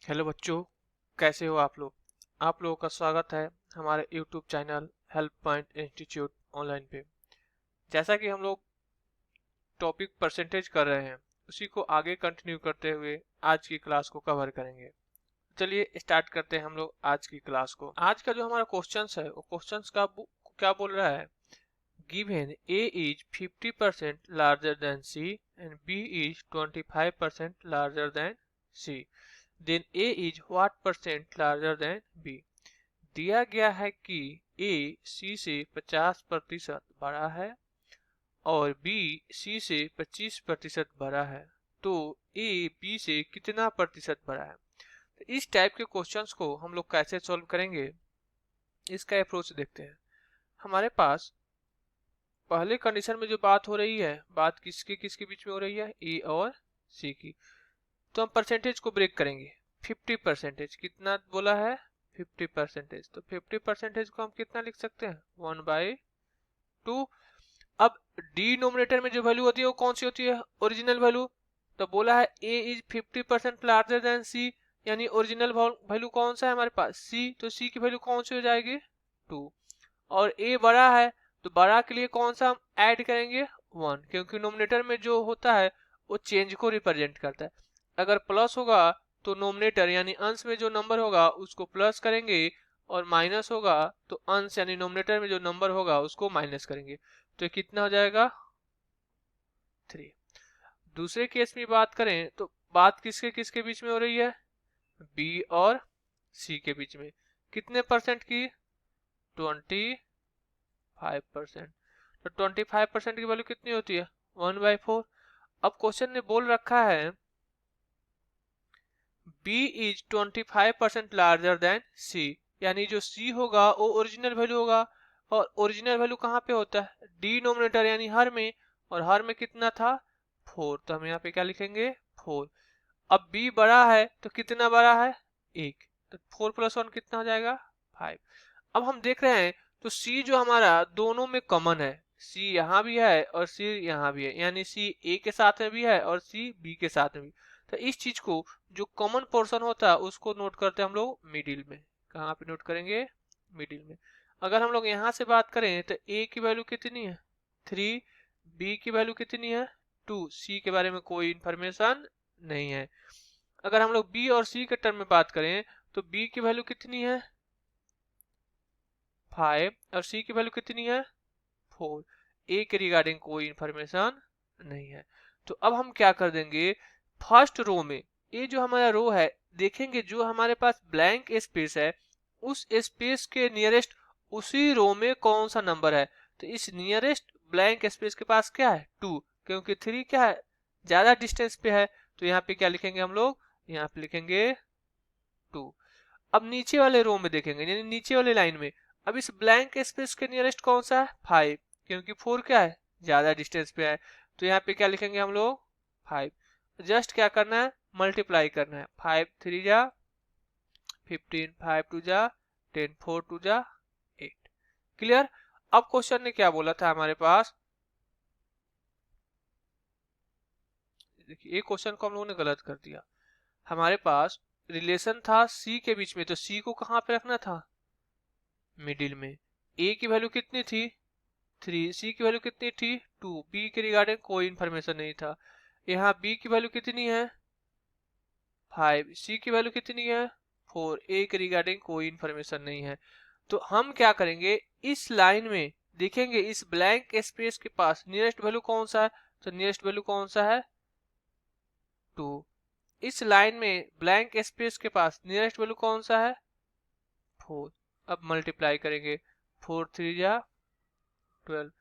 Hello बच्चों, कैसे हो आप लोग। आप लोगों का स्वागत है हमारे YouTube channel help point institute online पे। जैसा कि हम लोग टॉपिक परसेंटेज कर रहे हैं, उसी को आगे कंटिन्यू करते हुए आज की क्लास को कवर करेंगे। चलिए स्टार्ट करते हैं हम लोग आज की क्लास को। आज का जो हमारा क्वेश्चंस है वो क्वेश्चंस का क्या बोल रहा है। Given A is 50% larger than C and B is 25% larger than C, then A is what percent larger than B। दिया गया है कि A C से 50% बड़ा है और B C से 25% बड़ा है, तो A B से कितना प्रतिशत बड़ा है। तो इस टाइप के क्वेश्चंस को हम लोग कैसे सॉल्व करेंगे, इसका अप्रोच देखते हैं। हमारे पास पहले कंडीशन में जो बात हो रही है, बात किसके किसके बीच में हो रही है, ए और सी की। तो हम परसेंटेज को ब्रेक करेंगे। 50% कितना बोला है, 50%। तो 50% को हम कितना लिख सकते हैं, 1/2। अब डिनोमिनेटर में जो वैल्यू होती है वो कौन सी होती है, ओरिजिनल वैल्यू। तो बोला है ए इज 50% लार्जर देन सी, यानी ओरिजिनल वैल्यू कौन सा है हमारे पास, सी। तो सी की वैल्यू कौन सी हो जाएगी, 2। और ए बड़ा है तो बड़ा के लिए कौन सा हम ऐड करेंगे, 1, क्योंकि नोमिनेटर में जो होता है वो चेंज को रिप्रेजेंट करता है। अगर प्लस होगा तो नोमिनेटर यानी अंश में जो नंबर होगा उसको प्लस करेंगे, और माइनस होगा तो अंश यानी नोमिनेटर में जो नंबर होगा उसको माइनस करेंगे। तो कितना हो जाएगा, 3। दूसरे केस में बात करें तो बात किसके किसके बीच में हो रही है, बी और सी के बीच में। कितने परसेंट की, 25%। तो 25% की वैल्यू कितनी होती है, 1/4। अब क्वेश्चन ने बोल रखा है B is 25% larger than C, यानी जो C होगा वो ओरिजिनल वैल्यू होगा, और ओरिजिनल वैल्यू कहाँ पे होता है, डिनोमिनेटर यानी हर में, और हर में कितना था, 4। तो हम यहाँ पे क्या लिखेंगे, 4। अब B बड़ा है तो कितना बड़ा है, 1। तो 4 + 1 कितना हो जाएगा, 5। अब हम देख रहे हैं तो C जो हमारा दोनों में कॉमन है, C यहाँ भी है और C यहाँ भी है, यानी C A के साथ में भी है और C B के साथ में भी। तो इस चीज को जो कॉमन पोर्शन होता है उसको नोट करते हैं हम लोग मिडिल में। कहाँ पे नोट करेंगे, मिडिल में। अगर हम लोग यहाँ से बात करें तो A की वैल्यू कितनी है, 3। B की वैल्यू कितनी है, 2। C के बारे में कोई इंफॉर्मेशन नहीं है। अगर हम लोग B और C के टर्म में बात करें तो B की वैल्यू कितनी है, 5, और C की वैल्यू कितनी है, 4। A के रिगार्डिंग कोई इंफॉर्मेशन नहीं है। तो अब हम क्या कर देंगे, फर्स्ट रो में, ये जो हमारा रो है, देखेंगे जो हमारे पास ब्लैंक स्पेस है उस स्पेस के नियरेस्ट उसी रो में कौन सा नंबर है। तो इस नियरेस्ट ब्लैंक स्पेस के पास क्या है, 2, क्योंकि 3 क्या है, ज्यादा डिस्टेंस पे है। तो यहाँ पे क्या लिखेंगे हम लोग, यहाँ पे लिखेंगे 2। अब नीचे वाले रो में देखेंगे, यानी नीचे वाले लाइन में, अब इस ब्लैंक स्पेस के नियरेस्ट कौन सा है, 5, क्योंकि 4 क्या है, ज्यादा डिस्टेंस पे है। तो यहाँ पे क्या लिखेंगे हम लोग, 5। जस्ट क्या करना है, मल्टीप्लाई करना है, 5 3 जा 15, 5 2 जा 10, 4 2 जा 8। क्लियर। अब क्वेश्चन ने क्या बोला था हमारे पास, देखिए एक क्वेश्चन को हम लोगों ने गलत कर दिया। हमारे पास रिलेशन था सी के बीच में, तो सी को कहाँ पे रखना था, मिडिल में। ए की वैल्यू कितनी थी, 3। सी की वैल्यू कितनी थी, 2। बी के रिगार्डिंग कोई इंफॉर्मेशन नहीं था। यहाँ बी की वैल्यू कितनी है, 5। सी की वैल्यू कितनी है, 4। ए के रिगार्डिंग कोई इंफॉर्मेशन नहीं है। तो हम क्या करेंगे, इस लाइन में देखेंगे इस ब्लैंक स्पेस के पास नियरेस्ट वैल्यू कौन सा है, तो नियरेस्ट वैल्यू कौन सा है, 2। इस लाइन में ब्लैंक स्पेस के पास नियरेस्ट वैल्यू कौन सा है, 4। अब मल्टीप्लाई करेंगे, 4 3 जा 12,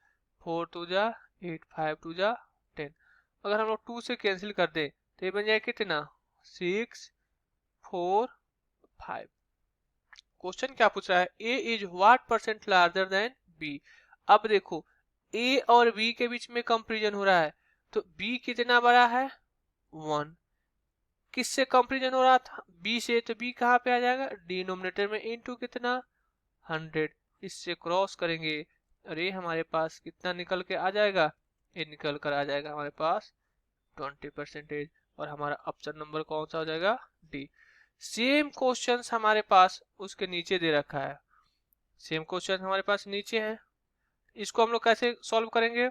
4 2 जा 8, 5 2 जा 10। अगर हम लोग 2 से कैंसिल कर दें तो ये बन जाए कितना, 6 4 5। क्वेश्चन क्या पूछ रहा है, A is what percent larger than B. अब देखो ए और बी के बीच में कंपेरिजन हो रहा है, तो बी कितना बड़ा है, 1। किससे कंपेरिजन हो रहा था, बी से, तो बी कहाँ पे आ जाएगा, डिनोमिनेटर में, इनटू कितना, 100। इससे क्रॉस करेंगे, अरे हमारे पास कितना निकल के आ जाएगा, ये निकल कर आ जाएगा हमारे पास 20%। और हमारा ऑप्शन नंबर कौन सा हो जाएगा, डी। सेम क्वेश्चन हमारे पास उसके नीचे दे रखा है, सेम क्वेश्चन हमारे पास नीचे है, इसको हम लोग कैसे सॉल्व करेंगे,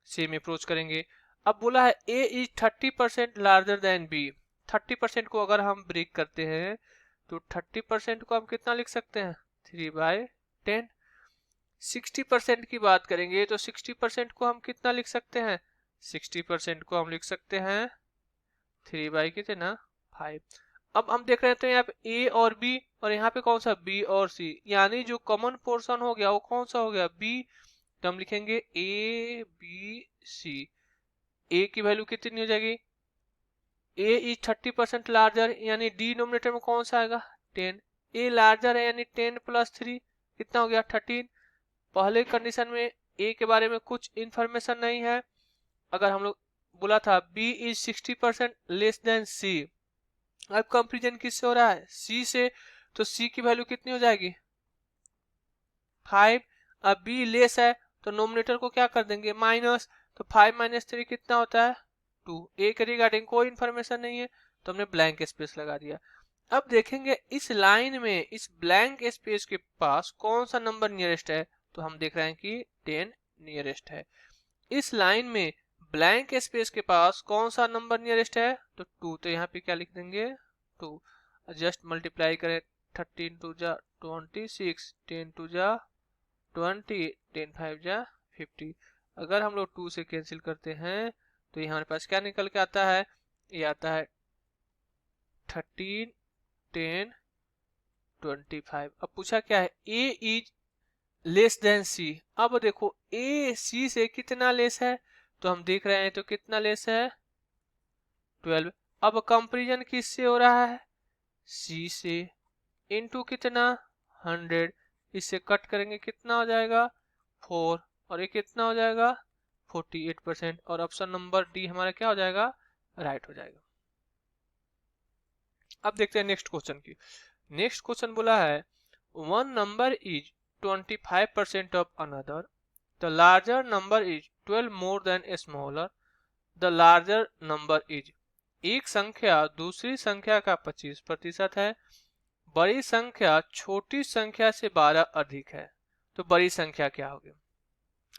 सेम अप्रोच करेंगे। अब बोला है A is 30% larger than B, 30% को अगर हम ब्रेक करते हैं तो 30% को हम कितना लिख सकते हैं, 3/10। 60% की बात करेंगे तो 60% को हम कितना लिख सकते हैं, 60% को हम लिख सकते हैं 3/5। अब हम देख रहे हैं तो यहाँ पे ए और बी और यहाँ पे कौन सा बी और सी, यानी जो कॉमन पोर्शन हो गया वो कौन सा हो गया, बी। तो हम लिखेंगे ए बी सी। ए की वैल्यू कितनी हो जाएगी, ए इज 30% लार्जर, यानी डिनोमिनेटर में कौन सा आएगा 10। ए लार्जर है यानी 10 + 3 कितना हो गया 13। पहले कंडीशन में ए के बारे में कुछ इंफॉर्मेशन नहीं है। अगर हम लोग बोला था बी इज 60% लेस देन सी, अब कंपेरिजन किससे हो रहा है, सी से, तो सी की वैल्यू कितनी हो जाएगी 5। अब बी लेस है तो नोमिनेटर को क्या कर देंगे माइनस, तो 5 - 3 कितना होता है 2। ए के रिगार्डिंग कोई इंफॉर्मेशन नहीं है तो हमने ब्लैंक स्पेस लगा दिया। अब देखेंगे इस लाइन में इस ब्लैंक स्पेस के पास कौन सा नंबर नियरेस्ट है, तो हम देख रहे हैं कि 10 नियरेस्ट है। इस लाइन में ब्लैंक स्पेस के पास कौन सा नंबर नियरेस्ट है, तो 2, तो यहाँ पे क्या लिख देंगे 2। जस्ट मल्टीप्लाई करें 13 2 जा 26, 10 2 जा 20, 10 5 जा 50। अगर हम लोग 2 से कैंसिल करते हैं तो ये हमारे पास क्या निकल के आता है, ये आता है 13 10 25। अब पूछा क्या है, ए इज लेस देन सी। अब देखो ए सी से कितना लेस है, तो हम देख रहे हैं तो कितना लेस है 12। अब कंपैरिजन किससे हो रहा है, सी से, इनटू कितना 100, इससे कट करेंगे कितना हो जाएगा 4 और ये कितना हो जाएगा 48%, और ऑप्शन नंबर डी हमारा क्या हो जाएगा राइट हो जाएगा। अब देखते हैं नेक्स्ट क्वेश्चन की। नेक्स्ट क्वेश्चन बोला है one number is 25% of another, the larger number is 12 more than a smaller, the larger number is, एक संख्या दूसरी संख्या का 25% है, बड़ी संख्या छोटी संख्या से 12 अधिक है, तो बड़ी संख्या क्या होगी।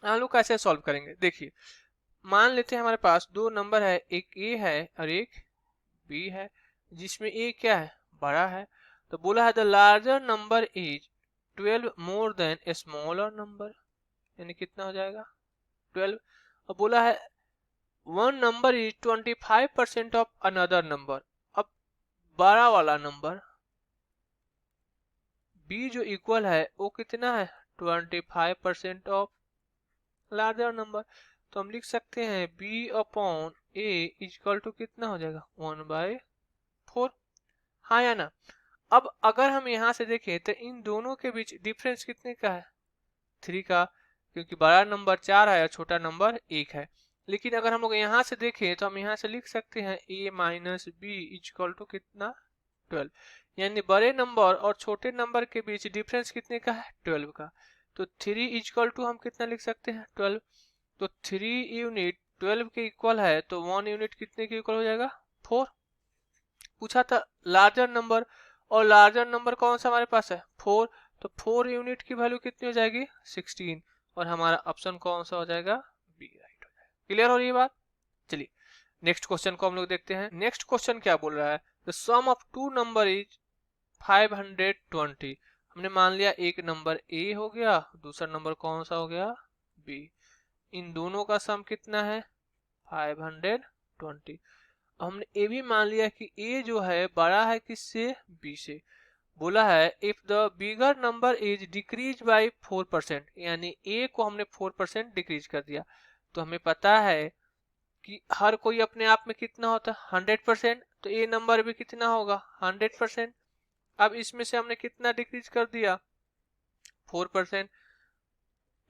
हम लोग कैसे सॉल्व करेंगे, देखिए मान लेते हैं हमारे पास दो नंबर है, एक ए है और एक बी है, जिसमें ए क्या है बड़ा है, तो बोला है the larger number is 12 more than a smaller number, यानी कितना हो जाएगा 12। और बोला है one number is 25% of another number, अब बड़ा वाला नंबर बी जो इक्वल है वो कितना है 25% ऑफ लार्जर नंबर, तो हम लिख सकते हैं b upon A equal to कितना हो जाएगा 1/4, हाँ या ना। अब अगर हम यहाँ से देखें तो इन दोनों के बीच डिफरेंस कितने का है 3 का, क्योंकि बड़ा नंबर 4 है और छोटा नंबर 1 है। लेकिन अगर हम लोग यहाँ से देखें तो हम यहाँ से लिख सकते हैं a - b इक्वल टू कितना 12, यानी बड़े नंबर और छोटे नंबर के बीच डिफरेंस कितने का है 12 का, तो 3 इक्वल टू हम कितना लिख सकते हैं 12, तो 3 यूनिट 12 के इक्वल है तो 1 यूनिट कितने के इक्वल हो जाएगा 4। पूछा था लार्जर नंबर, और लार्जर नंबर कौन सा हमारे पास है 4, तो 4 यूनिट की वैल्यू कितनी हो जाएगी 16, और हमारा ऑप्शन कौन सा हो जाएगा बी राइट हो जाएगा। क्लियर हो रही है बात। चलिए नेक्स्ट क्वेश्चन को हम लोग देखते हैं। नेक्स्ट क्वेश्चन क्या बोल रहा है, the sum of two number is 520। हमने मान लिया एक नंबर ए हो गया, दूसरा नंबर कौन सा हो गया बी, इन दोनों का सम कितना है 520। हमने ये भी मान लिया कि ए जो है बड़ा है किससे बी से। बोला है if the bigger number is decrease by 4%, यानी ए को हमने 4% डिक्रीज कर दिया, तो हमें पता है कि हर कोई अपने आप में कितना होता है 100%, तो ए नंबर भी कितना होगा 100%। अब इसमें से हमने कितना डिक्रीज कर दिया 4%।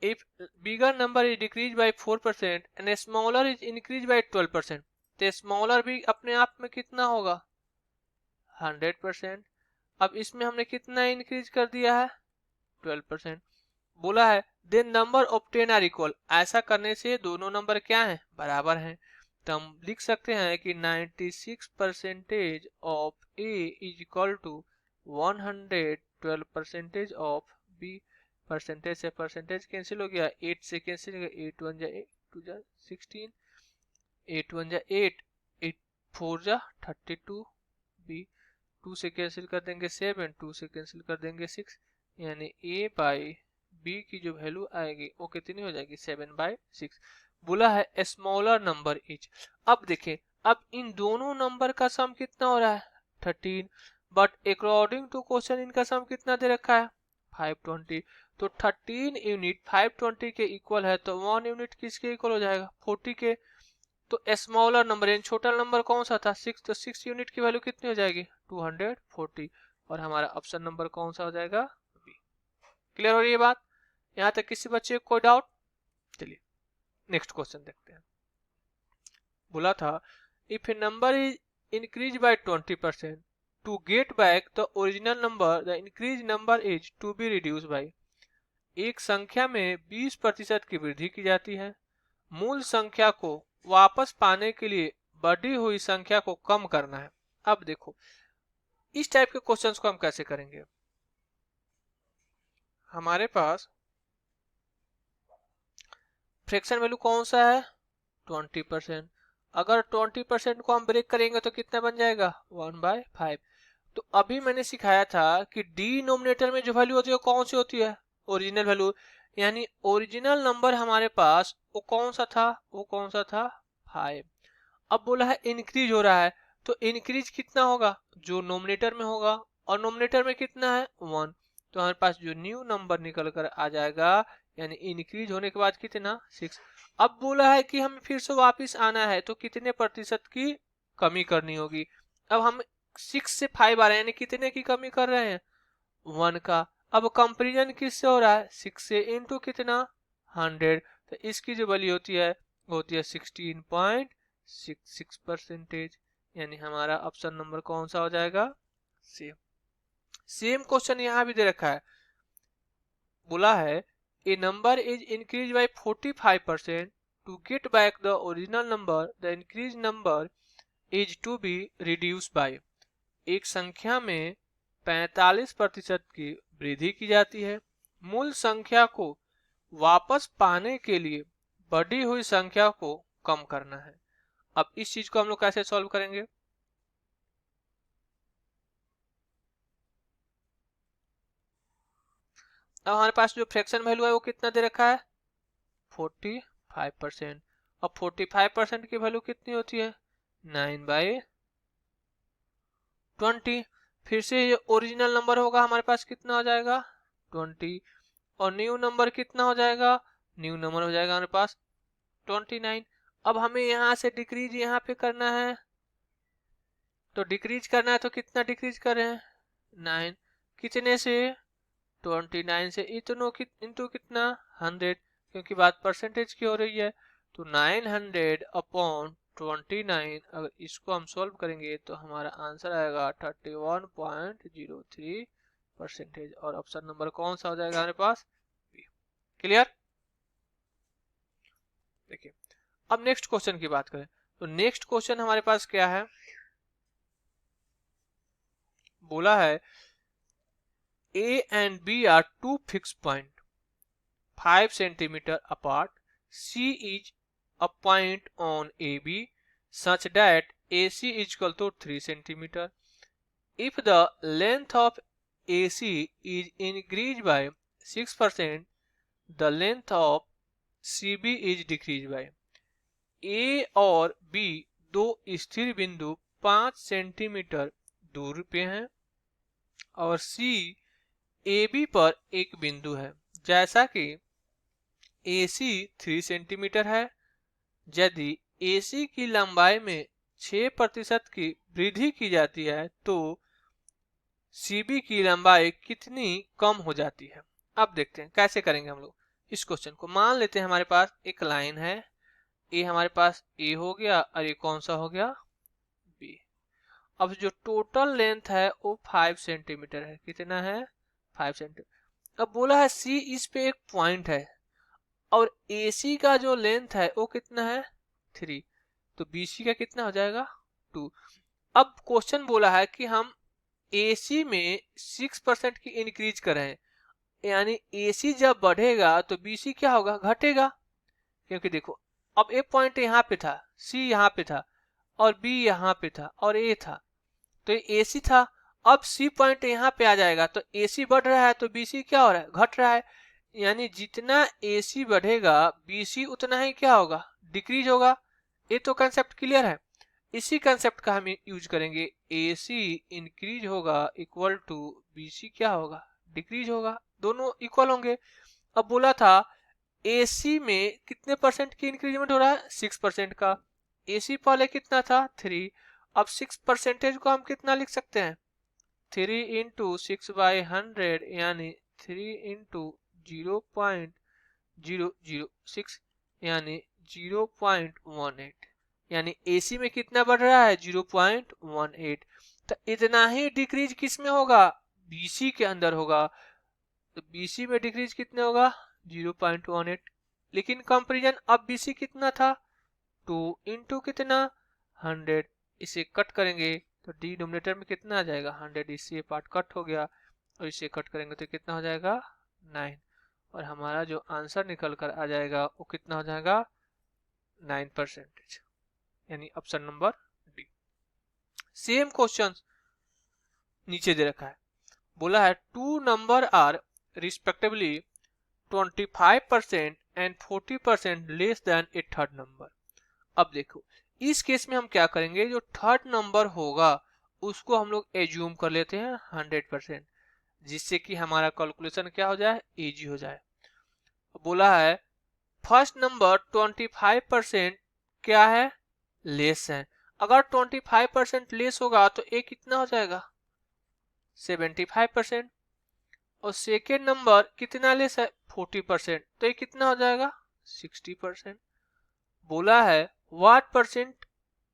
If bigger number is decrease by 4% and smaller is increase bye 12%, तो स्मॉलर भी अपने आप में कितना होगा 100%। अब इसमें हमने कितना इंक्रीज कर दिया है 12%। बोला है then number of 10 are equal, ऐसा करने से दोनों नंबर क्या हैं बराबर हैं। तो हम लिख सकते हैं कि 96% of A is equal to 112% of B. Percentage से परसेंटेज कैंसिल हो गया, 8 से कैंसिल हो गया, 8 1 जा 8 2 जा 16, 8 1 जा 8, 8 4 जा 32, बी 2 से कैंसिल कर देंगे 7, 2 से कैंसिल कर देंगे 6, यानी ए बाई बी की जो वैल्यू आएगी वो कितनी हो जाएगी 7/6। बोला है स्मॉलर नंबर इज। अब देखें, अब इन दोनों नंबर का सम कितना हो रहा है 13, बट अकॉर्डिंग टू क्वेश्चन इनका सम कितना दे रखा है 520। तो 13 यूनिट 520 के इक्वल है, तो 1 यूनिट किसके इक्वल हो जाएगा 40 के। तो स्मॉलर नंबर यानी छोटा नंबर कौन सा था 6, तो 6 यूनिट की वैल्यू कितनी हो जाएगी 240, और हमारा ऑप्शन नंबर कौन सा हो जाएगा बी। क्लियर हो रही है बात? यहां तक किसी बच्चे को कोई डाउट? चलिए नेक्स्ट क्वेश्चन देखते हैं। बोला था if a number is increase by 20%, to get back the original number the increase number is to be reduce by. एक संख्या में 20% की वृद्धि की जाती है, मूल संख्या को वापस पाने के लिए बढ़ी हुई संख्या को कम करना है। अब देखो इस टाइप के क्वेश्चंस को हम कैसे करेंगे। हमारे पास फ्रैक्शन वैल्यू कौन सा है 20%। अगर 20% को हम ब्रेक करेंगे तो कितना बन जाएगा 1/5। तो अभी मैंने सिखाया था कि डिनोमिनेटर में जो वैल्यू होती है कौन सी होती है ओरिजिनल वैल्यू, यानी ओरिजिनल नंबर हमारे पास वो कौन सा था 5। अब बोला है इंक्रीज हो रहा है, तो इंक्रीज कितना होगा जो नोमिनेटर में होगा, और नोमिनेटर में कितना है 1, तो हमारे पास जो न्यू नंबर निकल कर आ जाएगा यानी इंक्रीज होने के बाद कितना 6। अब बोला है कि हमें फिर से वापस आना है, तो कितने प्रतिशत की कमी करनी होगी। अब हम 6 से 5 आ रहे हैं, यानी कितने की कमी कर रहे हैं 1 का। अब कंपेरिजन किससे हो रहा है 6 से इंटू कितना 100, तो इसकी जो वैल्यू होती है 16.66%, यानी हमारा ऑप्शन नंबर कौन सा हो जाएगा सेम क्वेश्चन यहाँ भी दे रखा है। बोला है A number is increase by 45%, to get back the original number the increase number is to be reduce by. एक संख्या में 45% की वृद्धि की जाती है, मूल संख्या को वापस पाने के लिए बढ़ी हुई संख्या को कम करना है। अब इस चीज को हम लोग कैसे सॉल्व करेंगे। अब हमारे पास जो फ्रैक्शन वैल्यू है वो कितना दे रखा है 45%। अब 45% की वैल्यू कितनी होती है 9/20। फिर से ये ओरिजिनल नंबर होगा हमारे पास कितना हो जाएगा 20, और न्यू नंबर कितना हो जाएगा न्यू नंबर हो जाएगा हमारे पास 29। अब हमें यहाँ से डिक्रीज यहाँ पे करना है, तो डिक्रीज करना है तो कितना डिक्रीज कर रहे हैं 9, कितने से 29 से इंटू कितना 100, क्योंकि बात परसेंटेज की हो रही है। तो 900 अपॉन 29, अगर इसको हम सॉल्व करेंगे तो हमारा आंसर आएगा 31.03%, और ऑप्शन नंबर कौन सा हो जाएगा हमारे पास बी। क्लियर? देखिए अब नेक्स्ट क्वेश्चन की बात करें, तो नेक्स्ट क्वेश्चन हमारे पास क्या है। बोला है A and B are two fixed points 5 centimeter apart. C is a point on AB such that AC is equal to 3 centimeter. If the length of AC is increased by 6%, the length of CB is decreased by। A और B दो स्थिर बिंदु 5 centimetre दूर पे हैं, और C AB पर एक बिंदु है। जैसा कि AC 3 सेंटीमीटर है, यदि AC की लंबाई में 6% की वृद्धि की जाती है तो CB की लंबाई कितनी कम हो जाती है। अब देखते हैं कैसे करेंगे हम लोग इस क्वेश्चन को। मान लेते हैं हमारे पास एक लाइन है, ये हमारे पास A हो गया और ये कौन सा हो गया B। अब जो टोटल लेंथ है वो 5 सेंटीमीटर है। कितना है 5 सेंटीमीटर। अब बोला है C इस पे एक पॉइंट है और AC का जो लेंथ है वो कितना है 3। तो BC का कितना हो जाएगा 2। अब क्वेश्चन बोला है कि हम AC में 6% की इंक्रीज करें, यानी AC जब बढ़ेगा तो BC क्या होगा, घटेगा। क्योंकि देखो अब A पॉइंट यहाँ पे था, C यहाँ पे था और B यहाँ पे था और A था, तो ये AC था। अब C पॉइंट यहाँ पे आ जाएगा तो AC बढ़ रहा है तो BC क्या हो रहा है, घट रहा है। यानी जितना AC बढ़ेगा BC उतना ही क्या होगा, डिक्रीज होगा। ये तो कंसेप्ट क्लियर है। इसी कंसेप्ट का हम यूज करेंगे, AC इंक्रीज होगा इक्वल टू BC क्या होगा, डिक्रीज होगा, दोनों इक्वल होंगे। अब बोला था AC में कितने परसेंट की इंक्रीजमेंट हो रहा है, 6% का। AC पहले कितना था, 3। अब 6% को हम कितना लिख सकते हैं, 3 इंटू 6/100 यानी 3 इंटू 0.006 यानी 0.18, यानी AC में कितना बढ़ रहा है, 0.18। तो इतना ही डिक्रीज किस में होगा, BC के अंदर होगा। तो BC में डिक्रीज कितने होगा, 0.18। लेकिन कंपेरिजन अब BC कितना था, 2 इंटू कितना 100। इसे कट करेंगे तो डिनोमिनेटर में कितना आ जाएगा, 100। इससे ये पार्ट कट हो गया और इसे कट करेंगे तो कितना हो जाएगा 9। और हमारा जो आंसर निकल कर आ जाएगा वो कितना हो जाएगा 9%, यानी option number D. Same question नीचे दे रखा है, बोला है 2 number are respectively 25% and 40% less than a third number. अब देखो इस केस में हम क्या करेंगे, जो थर्ड नंबर होगा उसको हम लोग एज्यूम कर लेते हैं 100%, जिससे कि हमारा कैलकुलेशन क्या हो जाए, इजी हो जाए। बोला है फर्स्ट नंबर 25% क्या है, लेस है। अगर 25% लेस होगा तो ए कितना हो जाएगा, 75%। और सेकेंड नंबर कितना लेस है, 40%, तो ये कितना हो जाएगा 60%। बोला है what percent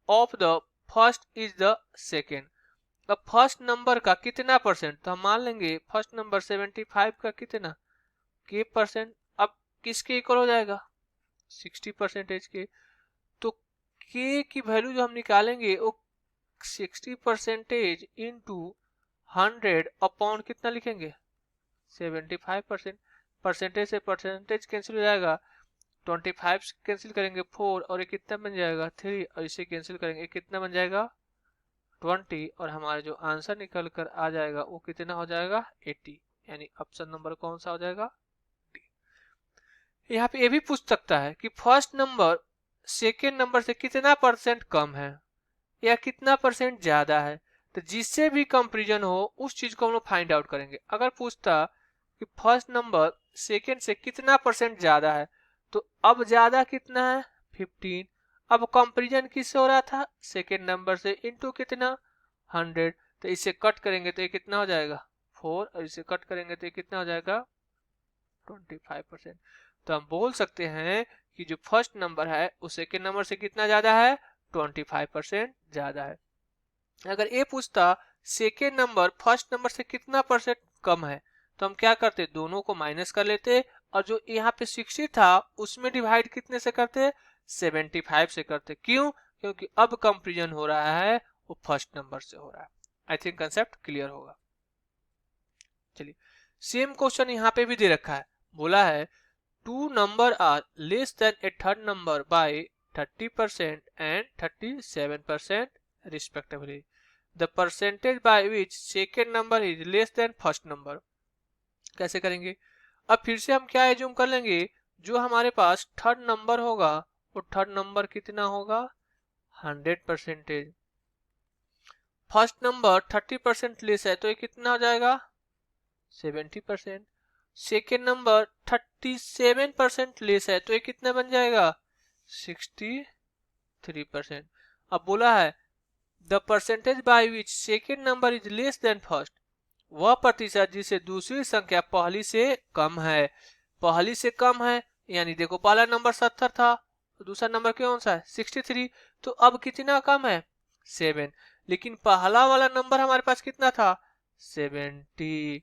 of the first is the second. अब फर्स्ट नंबर का कितना परसेंट, तो हम मान लेंगे फर्स्ट नंबर 75 का कितना के परसेंट। अब किसके इक्वल हो जाएगा, 60% के। तो के की वैल्यू जो हम निकालेंगे वो 60% इंटू 100 अपॉन कितना लिखेंगे, 75%। परसेंटेज से परसेंटेज कैंसिल हो जाएगा, 25 कैंसिल करेंगे 4 और ये कितना बन जाएगा 3, और इसे कैंसिल करेंगे कितना बन जाएगा 20, और हमारा जो आंसर निकल कर आ जाएगा वो कितना हो जाएगा 80, यानी ऑप्शन नंबर कौन सा हो जाएगा डी। यहाँ पे ये भी पूछ सकता है कि फर्स्ट नंबर सेकेंड नंबर से कितना परसेंट कम है या कितना परसेंट ज्यादा है। तो जिससे भी कंपेरिजन हो उस चीज को हम लोग फाइंड आउट करेंगे। अगर पूछता कि फर्स्ट नंबर सेकेंड से कितना परसेंट ज्यादा है, तो अब ज्यादा कितना है 15। अब कंपेरिजन किससे हो रहा था, सेकेंड नंबर से, इंटू कितना 100। तो इसे कट करेंगे तो ये कितना हो जाएगा 4, और इसे कट करेंगे तो ये कितना हो जाएगा 25%। तो हम बोल सकते हैं कि जो फर्स्ट नंबर है वो सेकेंड नंबर से कितना ज्यादा है, 25% ज्यादा है। अगर ये पूछता सेकेंड नंबर फर्स्ट नंबर से कितना परसेंट कम है, तो हम क्या करते, दोनों को माइनस कर लेते और जो यहाँ पे 60 था उसमें डिवाइड कितने से करते, 75 से करते। क्यों, क्योंकि अब कंपेरिजन हो रहा है वो फर्स्ट नंबर से हो रहा है। आई थिंक कंसेप्ट क्लियर होगा। चलिए सेम क्वेश्चन यहाँ पे भी दे रखा है, बोला है 2 number are less than a third number by 30% and 37% respectively. The percentage by which second number is less than first number. कैसे करेंगे, अब फिर से हम क्या एज्यूम कर लेंगे, जो हमारे पास थर्ड नंबर होगा वो थर्ड नंबर कितना होगा 100%। फर्स्ट नंबर 30% लेस है तो ये कितना हो जाएगा 70%। सेकेंड नंबर 37% लेस है तो ये कितना बन जाएगा 63%। अब बोला है the percentage by which second number is less than first, वह प्रतिशत जिसे दूसरी संख्या पहली से कम है। पहली से कम है यानी देखो पहला नंबर 70 था तो दूसरा नंबर कौन सा है 63, तो अब कितना कम है 7। लेकिन पहला वाला नंबर हमारे पास कितना था 70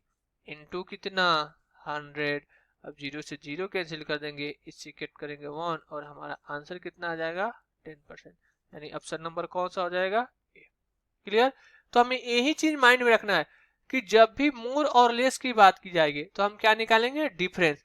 इंटू कितना 100। अब 0 से 0 कैंसिल कर देंगे, इससे कट करेंगे 1 और हमारा आंसर कितना आ जाएगा 10%। यानी ऑप्शन नंबर कौन सा हो जाएगा, ए। क्लियर। तो हमें यही चीज माइंड में रखना है कि जब भी मोर और लेस की बात की जाएगी तो हम क्या निकालेंगे, डिफरेंस।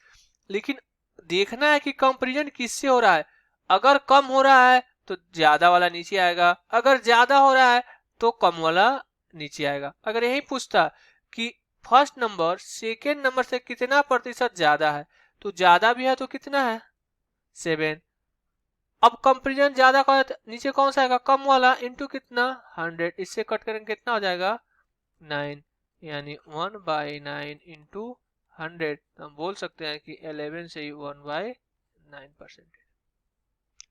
लेकिन देखना है कि कंपैरिजन किससे हो रहा है। अगर कम हो रहा है तो ज्यादा वाला नीचे आएगा, अगर ज्यादा हो रहा है तो कम वाला नीचे आएगा। अगर यही पूछता कि फर्स्ट नंबर सेकेंड नंबर से कितना प्रतिशत ज्यादा है, तो ज्यादा भी है तो कितना है, 7। अब कंपेरिजन ज्यादा का है नीचे कौन सा आएगा, कम वाला, इंटू कितना, 100। इससे कट करेंगे कितना हो जाएगा, 9। यानी 1/9 इंटू 100। हम बोल सकते हैं कि 11 से ही 1/9%।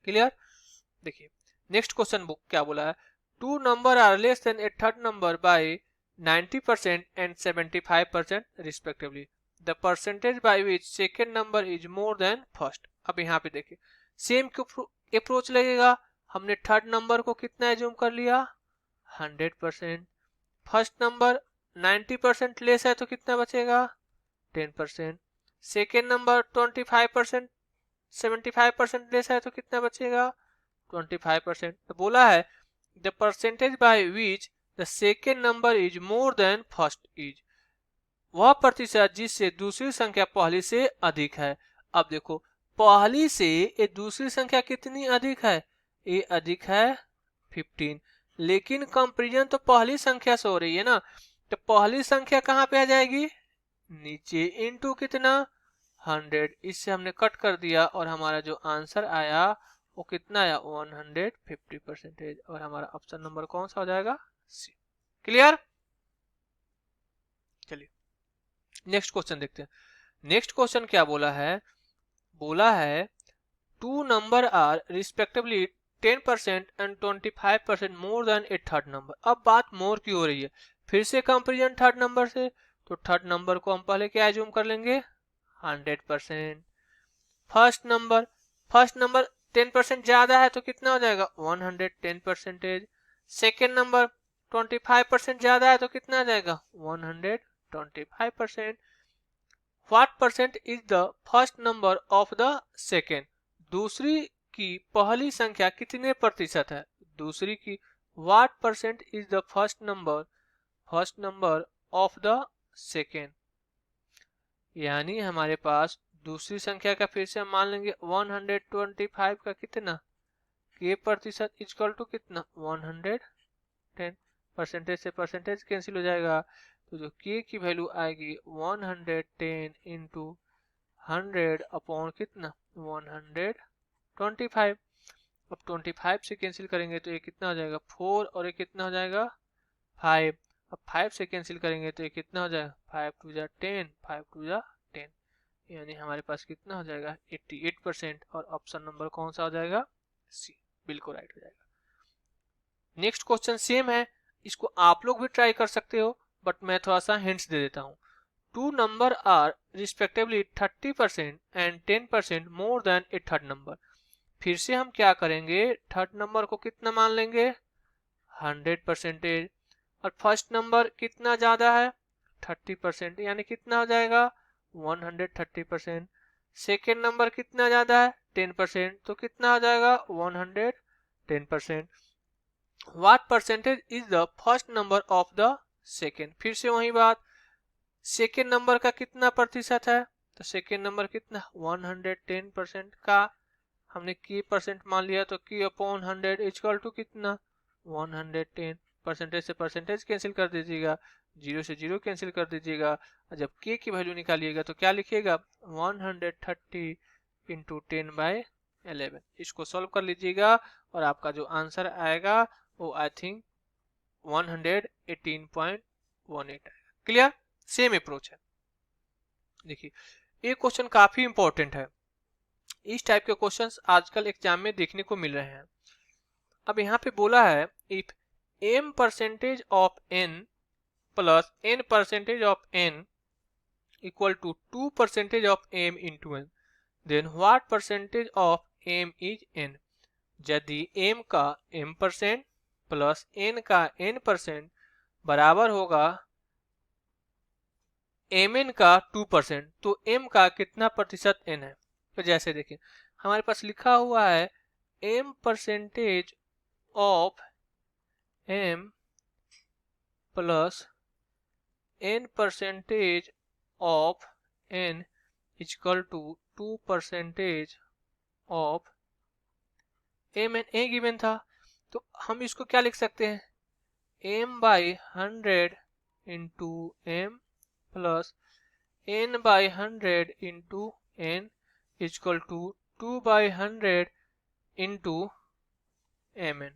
क्लियर। देखिए नेक्स्ट क्वेश्चन बुक क्या बोला है, 2 number are less than a third number by 90% and 75% respectively, the percentage by which second number is more than first. अब यहाँ पे देखिए सेम अप्रोच लगेगा। हमने थर्ड नंबर को कितना एज्यूम कर लिया, 100%। फर्स्ट नंबर 90% लेस है तो कितना बचेगा, 10%। सेकेंड नंबर 25% 75% लेस है तो कितना बचेगा, 25%। तो बोला है the percentage by which the second number is more than first is, वह प्रतिशत जिससे दूसरी संख्या पहली से अधिक है। अब देखो पहली से ये दूसरी संख्या कितनी अधिक है, ये अधिक है 15। लेकिन कंपेरिजन तो पहली संख्या से हो रही है ना, तो पहली संख्या कहाँ पे आ जाएगी, नीचे, इनटू कितना, 100। इससे हमने कट कर दिया और हमारा जो आंसर आया वो कितना आया, 150%। और हमारा ऑप्शन नंबर कौन सा हो जाएगा, सी। क्लियर। चलिए नेक्स्ट क्वेश्चन देखते हैं। नेक्स्ट क्वेश्चन क्या बोला है, बोला है 2 number are respectively 10% and 25% more than a third number. अब बात मोर की हो रही है, फिर से कंपेरिजन थर्ड नंबर से, तो थर्ड नंबर को हम पहले क्या एज्यूम कर लेंगे, 100%। फर्स्ट नंबर 10% ज्यादा है तो कितना हो जाएगा, 110%। सेकेंड नंबर 25% ज्यादा है तो कितना आ जाएगा, 125%। What percent is the first number of the second, दूसरी की पहली संख्या कितने प्रतिशत है, दूसरी की what percent is the first number of the second. यानी हमारे पास दूसरी संख्या का फिर से हम मान लेंगे 125 का कितना, के प्रतिशत इक्वल टू कितना, 110। परसेंटेज से परसेंटेज कैंसिल हो जाएगा, तो जो के की वैल्यू आएगी 110 इंटू 100 अपॉन कितना, 125। अब 25 से कैंसिल करेंगे तो ये कितना हो जाएगा, 4, और ये कितना हो जाएगा, 5। अब 5 से कैंसिल करेंगे तो ये कितना हो जाएगा, 5 2 जा 10, 5 2 जा 10। यानी हमारे पास कितना हो जाएगा, 88%। और ऑप्शन नंबर कौन सा हो जाएगा, सी, बिल्कुल राइट हो जाएगा। नेक्स्ट क्वेश्चन सेम है, इसको आप लोग भी ट्राई कर सकते हो, बट मैं थोड़ा सा हिंट्स दे देता हूँ। 2 number are respectively 30% and 10% more than a third number. फिर से हम क्या करेंगे, थर्ड नंबर को कितना मान लेंगे, 100%। और फर्स्ट नंबर कितना ज्यादा है, 30%, यानी कितना हो जाएगा, 130%। सेकेंड नंबर कितना ज्यादा है, 10%, तो कितना हो जाएगा, 110%। What percentage is the first number of the second, फिर से वही बात, सेकेंड नंबर का कितना प्रतिशत है, तो सेकेंड नंबर कितना, 110% का हमने की परसेंट मान लिया, तो की अपॉन 100 इक्वल टू कितना, 110। परसेंटेज से परसेंटेज कैंसिल कर दीजिएगा, 0 से 0 कैंसिल कर दीजिएगा। जब के की वैल्यू निकालिएगा तो क्या लिखिएगा, 130 इंटू 10/11। इसको सॉल्व कर लीजिएगा और आपका जो आंसर आएगा वो आई थिंक 118.18 आएगा। क्लियर। सेम अप्रोच है। देखिए ये क्वेश्चन काफी इंपॉर्टेंट है, इस टाइप के क्वेश्चंस आजकल एग्जाम में देखने को मिल रहे हैं। अब यहाँ पे बोला है if m percentage of n plus n percentage of n equal to 2 percentage of m into n, then what percentage of m is n। यदि m का m% प्लस n का n% बराबर होगा mn का 2%, तो m का कितना प्रतिशत n है। तो जैसे देखिए हमारे पास लिखा हुआ है m percentage of m plus n percentage of n equal to 2% ऑफ m n a गिवन था, तो हम इसको क्या लिख सकते हैं, m by 100 into m plus n by 100 into n equal to 2 by 100 into mn।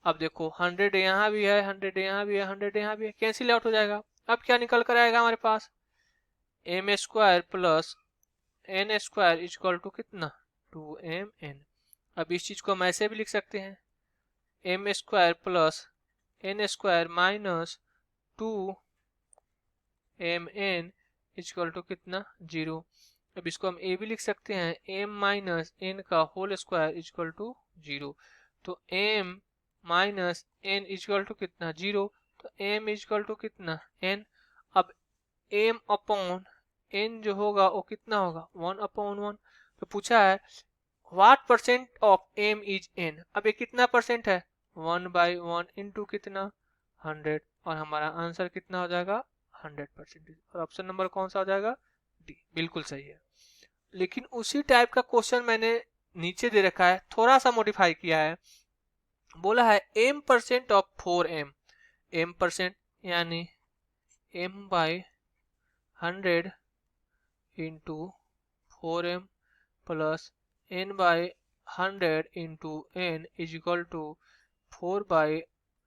अब देखो 100 यहाँ भी है, 100 यहाँ भी है, 100 यहाँ भी है, कैंसिल आउट हो जाएगा। अब क्या निकल कर आएगा हमारे पास, m square plus n square equal to कितना 2mn। अब इस चीज को हम ऐसे भी लिख सकते हैं, m square plus n square minus 2mn equal to कितना 0। अब इसको हम ए भी लिख सकते हैं, m माइनस n का होल स्क्वायर इक्वल टू 0। तो m minus n equal to कितना 0, तो m इक्वल टू कितना n। अब m अपॉन n जो होगा वो कितना होगा 1/1। तो पूछा है what percent of m is n। अब ये कितना परसेंट है 1/1 इंटू कितना 100, और हमारा आंसर कितना हो जाएगा 100%। और ऑप्शन नंबर कौन सा हो जाएगा, डी, बिल्कुल सही है। लेकिन उसी टाइप का क्वेश्चन मैंने नीचे दे रखा है, थोड़ा सा मॉडिफाई किया है। बोला है m percent of 4m, m percent यानी m by 100 into 4m plus n by 100 into n is equal to 4 by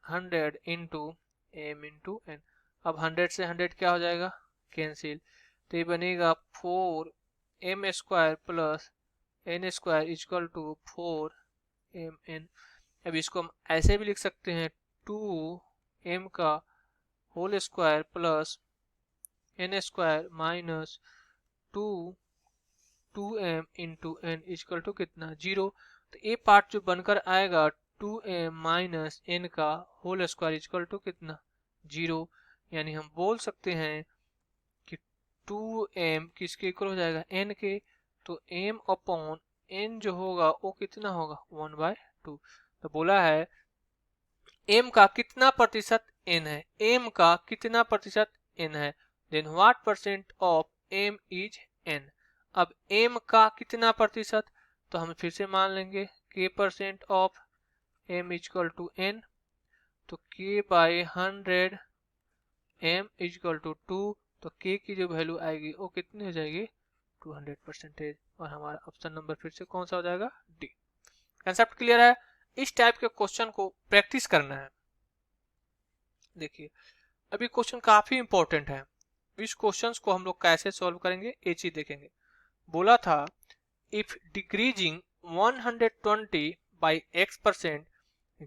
100 into m into n। अब 100 से 100 क्या हो जाएगा, कैंसिल, तो ये बनेगा 4m square plus n square equal to 4mn। अब इसको हम ऐसे भी लिख सकते हैं, 2m का whole square plus n square minus 2m into n equal to कितना 0। तो ये पार्ट जो बनकर आएगा 2m माइनस n का होल स्क्वायर इक्वल टू कितना 0। यानी हम बोल सकते हैं कि 2m किसके इक्वल हो जाएगा n के, तो m अपॉन n जो होगा वो कितना होगा 1/2। तो बोला है m का कितना प्रतिशत n है, m का कितना प्रतिशत n है, then what percent of m is n। अब m का कितना प्रतिशत, तो हम फिर से मान लेंगे k percent of m equal to n, तो k by 100 m equal to 2, तो k की जो वैल्यू आएगी वो कितनी हो जाएगी 200%। और हमारा ऑप्शन नंबर फिर से कौन सा हो जाएगा, डी। कंसेप्ट क्लियर है। इस टाइप के क्वेश्चन को प्रैक्टिस करना है। देखिए अभी क्वेश्चन काफी इंपॉर्टेंट है, इस क्वेश्चंस को हम लोग कैसे सॉल्व करेंगे ये चीज देखेंगे। बोला था if decreasing 120 by x%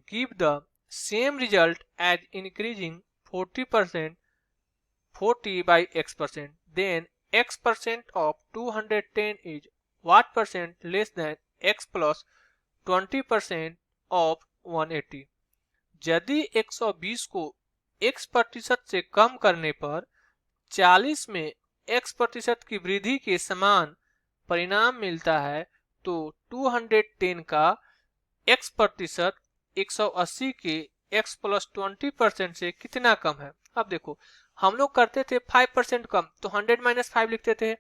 give the same result as increasing 40 by x%, then x% of 210 is what percent less than x plus 20% of 180। यदि 120 को x प्रतिशत से कम करने पर 40 में x प्रतिशत की वृद्धि के समान परिणाम मिलता है, तो 210 का x प्रतिशत 180 के x प्लस 20% से कितना कम है। अब देखो हम लोग करते थे 5% कम, तो 100 माइनस 5 लिखते थे,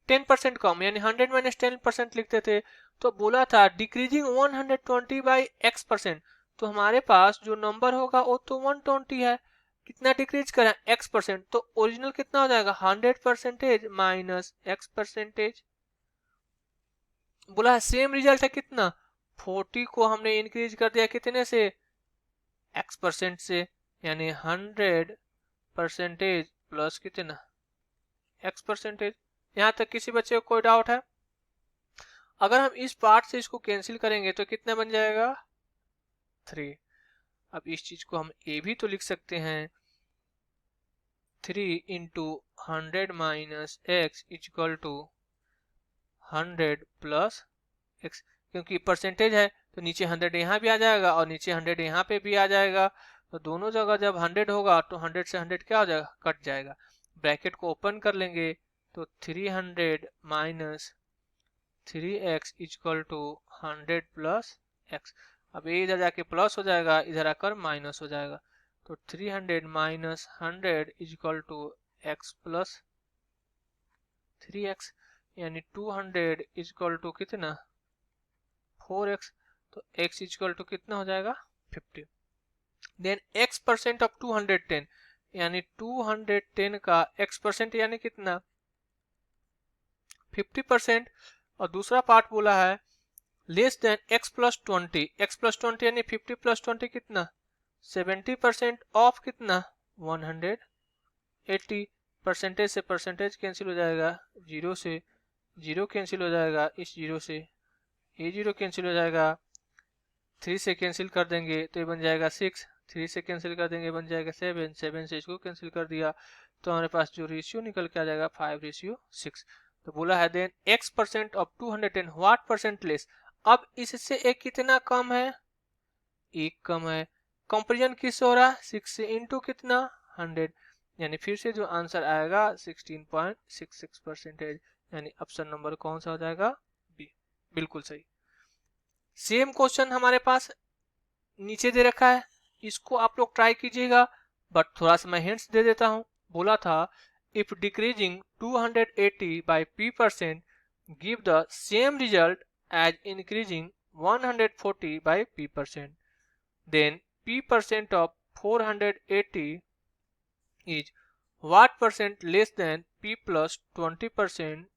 10% कम यानी 100 माइनस 10% लिखते थे। तो बोला था डिक्रीजिंग 120 बाई x%, तो हमारे पास जो नंबर होगा वो तो 120 है, कितना डिक्रीज करें x%, तो ओरिजिनल कितना हो जाएगा 100% माइनस x%। बोला सेम रिजल्ट है कितना 40 को हमने इंक्रीज कर दिया कितने से x% से, यानी 100% प्लस कितना x%। यहां तक किसी बच्चे को कोई डाउट है? अगर हम इस पार्ट से इसको कैंसिल करेंगे तो कितना बन जाएगा 3। अब इस चीज को हम ए भी तो लिख सकते हैं, 3 into 100 minus x equal to 100 plus x, क्योंकि परसेंटेज है तो नीचे 100 यहाँ भी आ जाएगा और नीचे 100 यहाँ पे भी आ जाएगा, तो दोनों जगह जब 100 होगा तो 100 से 100 क्या हो जाएगा कट जाएगा। ब्रैकेट को ओपन कर लेंगे तो 300 minus 3x equal to 100 plus x. अब ये इधर जाके प्लस हो जाएगा, इधर आकर माइनस हो जाएगा। तो 300 minus 100 is equal to x plus 3x, यानी 200 इज इक्वल टू कितना 4x। तो x इज इक्वल टू कितना हो जाएगा 50। देन x परसेंट ऑफ 210, यानी 210 का x परसेंट यानी कितना 50%। और दूसरा पार्ट बोला है less than x plus 20, x plus 20 यानी 50 प्लस 20 कितना 70% ऑफ कितना 180। परसेंटेज से परसेंटेज कैंसिल हो जाएगा, जीरो से जीरो कैंसिल हो जाएगा, इस जीरो से ये जीरो कैंसिल हो जाएगा, 3 से कैंसिल कर देंगे तो ये बन जाएगा 6, 3 से कैंसिल कर देंगे बन जाएगा 7, 7 से इसको कैंसिल कर दिया तो हमारे पास जो रेशियो निकल के आ जाएगा 5:6। तो बोला है then x percent of 210 what percent less. अब इससे एक कितना कम है, एक कम है। कंपेरिजन किससे हो रहा है 6 से इंटू कितना 100, यानी फिर से जो आंसर आएगा 16.66%, यानी ऑप्शन नंबर कौन सा हो जाएगा बी, बिल्कुल सही। सेम क्वेश्चन हमारे पास नीचे दे रखा है, इसको आप लोग ट्राई कीजिएगा, बट थोड़ा सा मैं हिंट्स दे देता हूं। बोला था if decreasing 280 by p% give the same result as increasing 140 by p%, then p% of 480 is what percent less than p plus 20%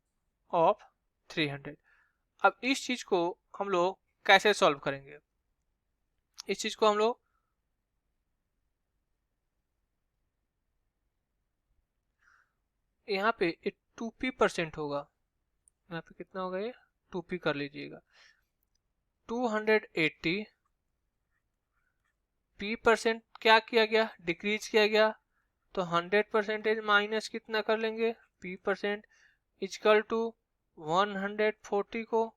of 300। अब इस चीज को हम लोग कैसे सॉल्व करेंगे, इस चीज को हम लोग यहाँ पे 2p% होगा, यहाँ पे कितना होगा ये 2p कर लीजिएगा। 280 p% क्या किया गया डिक्रीज किया गया, तो 100% माइनस कितना कर लेंगे p% इक्वल टू 140 को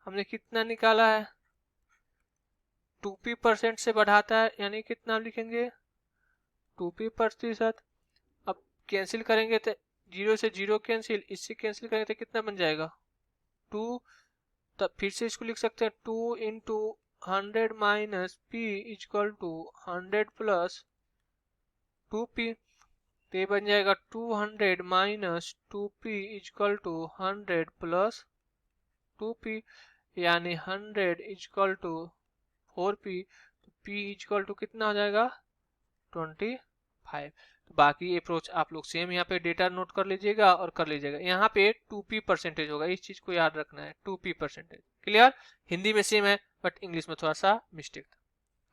हमने कितना निकाला है 2p% से बढ़ाता है, यानी कितना लिखेंगे 2p%। अब कैंसिल करेंगे तो जीरो से जीरो कैंसिल, इससे कैंसिल करेंगे तो कितना बन जाएगा 2। तब फिर से इसको लिख सकते हैं 2 into 100 minus p equal to 100 plus 2p, तो ये बन जाएगा 200 minus 2p equal to 100 plus 2p, यानी 100 इक्वल टू 4p, तो p इक्वल टू कितना हो जाएगा 25। तो बाकी अप्रोच आप लोग सेम यहाँ पे डेटा नोट कर लीजिएगा और कर लीजिएगा। यहाँ पे 2p% होगा, इस चीज को याद रखना है 2p%। क्लियर, हिंदी में सेम है बट इंग्लिश में थोड़ा सा मिस्टेक था,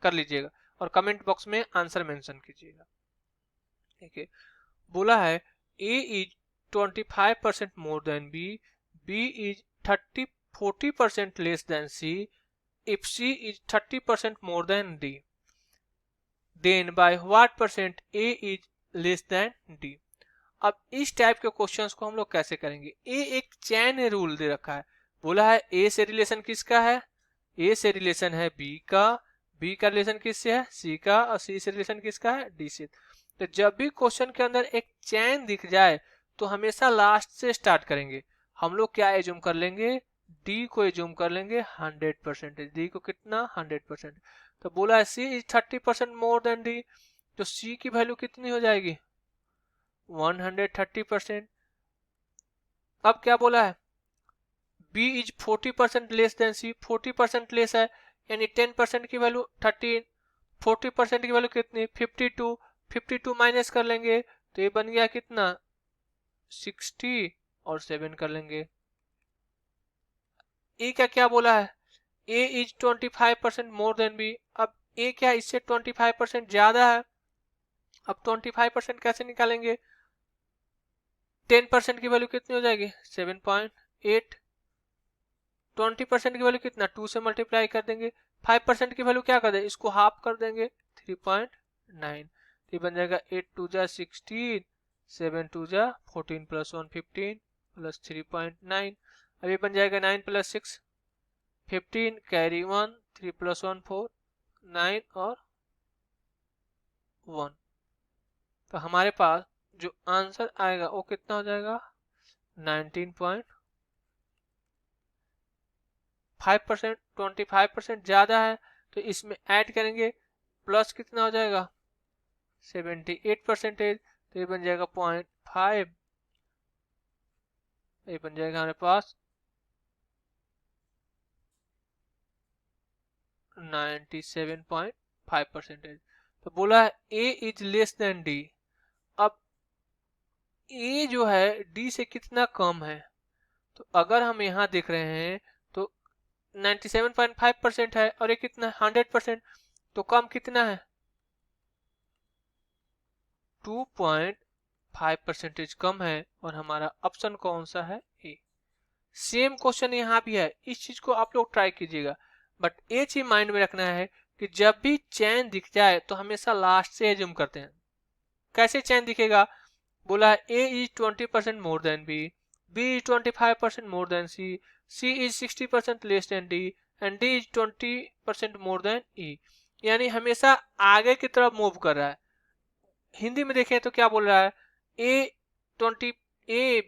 कर लीजिएगा और कमेंट बॉक्स में आंसर मेंशन कीजिएगा। ठीक है, बोला है a is 25% more than b, b is 40% less than c, if c is 30% more than d, then by what percent a is less than d। अब इस टाइप के क्वेश्चंस को हम लोग कैसे करेंगे, ए एक चैन रूल दे रखा है, बोला है ए से रिलेशन किसका है, ए से रिलेशन है बी का, बी का रिलेशन किससे है सी का, और सी से रिलेशन किसका है डी से। तो जब भी क्वेश्चन के अंदर एक चैन दिख जाए तो हमेशा लास्ट से स्टार्ट करेंगे। हम लोग क्या एज्यूम कर लेंगे, डी को एज्यूम कर लेंगे 100%, डी को कितना 100%। तो बोला है सी इज 30% मोर देन डी, तो सी की वैल्यू कितनी हो जाएगी 130%। अब क्या बोला है b is 40% less then c, 40% less है यानी 10% की वैल्यू 13, 40% की वैल्यू कितनी 52, 52 माइनस कर लेंगे तो ये बन गया कितना 60 और 7 कर लेंगे। ए का क्या बोला है a is 25% more then b, अब a क्या इससे 25% ज्यादा है। अब 25% कैसे निकालेंगे, 10% की वैल्यू कितनी हो जाएगी 7.8, 20% की वैल्यू कितना 2 से मल्टीप्लाई कर देंगे, 5% की वैल्यू क्या कर देंगे इसको हाफ कर देंगे 3.9, ये बन जाएगा 8 2 जा 16, 7 2 जा 14 प्लस 1 15 प्लस 3.9, अब ये बन जाएगा 9 प्लस 6 15, कैरी 1, 3 प्लस 1 4, 9 और 1। तो हमारे पास जो आंसर आएगा वो कितना हो जाएगा 19.5%, 25% ज्यादा है तो इसमें ऐड करेंगे, प्लस कितना हो जाएगा 78%, तो ये बन जाएगा 0.5, ये बन जाएगा हमारे पास 97.5%। तो बोला है A is less than D. अब ए जो है डी से कितना कम है, तो अगर हम यहाँ देख रहे हैं तो 97.5% है और ये कितना है 100%, तो कम कितना है 2.5% कम है, और हमारा ऑप्शन कौन सा है ए। सेम क्वेश्चन यहाँ भी है, इस चीज को आप लोग ट्राई कीजिएगा, बट ये चीज माइंड में रखना है कि जब भी चैन दिख जाए तो हमेशा लास्ट से एज्यूम करते हैं। कैसे चैन दिखेगा, बोला A is 20% more than B, B is 25% more than C, C is 60% less than D, and D is 20% more than E. यानी हमेशा आगे की तरफ मूव कर रहा है। हिंदी में देखें तो क्या बोल रहा है, ए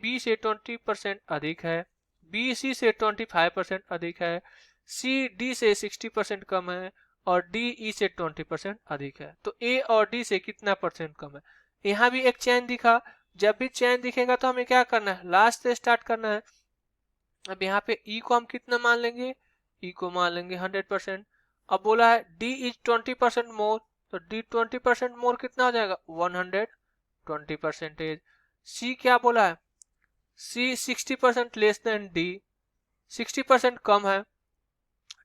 बी से 20% अधिक है, बी सी से 25% अधिक है, सी डी से 60% कम है, और डी ई से 20% अधिक है। तो ए और डी से कितना परसेंट कम है। यहाँ भी एक चैन दिखा, जब भी चैन दिखेगा तो हमें क्या करना है, लास्ट से स्टार्ट करना है। अब यहाँ पे ई को हम कितना मान लेंगे, ई को मान लेंगे 100%। अब बोला है डी इज 20% मोर, तो डी 20% मोर कितना हो जाएगा 120%। सी क्या बोला है, सी 60% लेस देन डी, 60% कम है,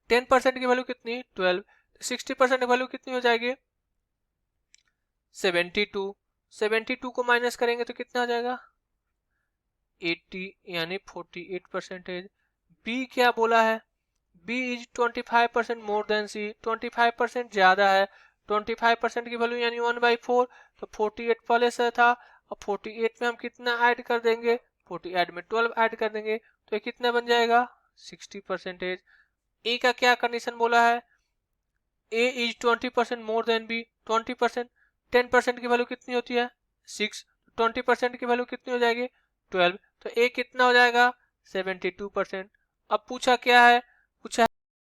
10% की वैल्यू कितनी 12, 60% की वैल्यू कितनी हो जाएगी 72, 72 को माइनस करेंगे तो कितना हो जाएगा 80, यानी 48%। बी क्या बोला है, बी इज 25% मोर देन सी, 25% ज्यादा है, 25% की वैल्यू यानी 1/4, तो 48 पहले से था, अब 48 में हम कितना ऐड कर देंगे, 48 में 12 ऐड कर देंगे, तो ये कितना बन जाएगा 60%। ए का क्या कंडीशन बोला है, A is 20% more than B, 20%, 10% की वैल्यू कितनी होती है 6, 20% की वैल्यू कितनी हो जाएगी 12, तो ए कितना हो जाएगा 72%। अब पूछा क्या है, पूछा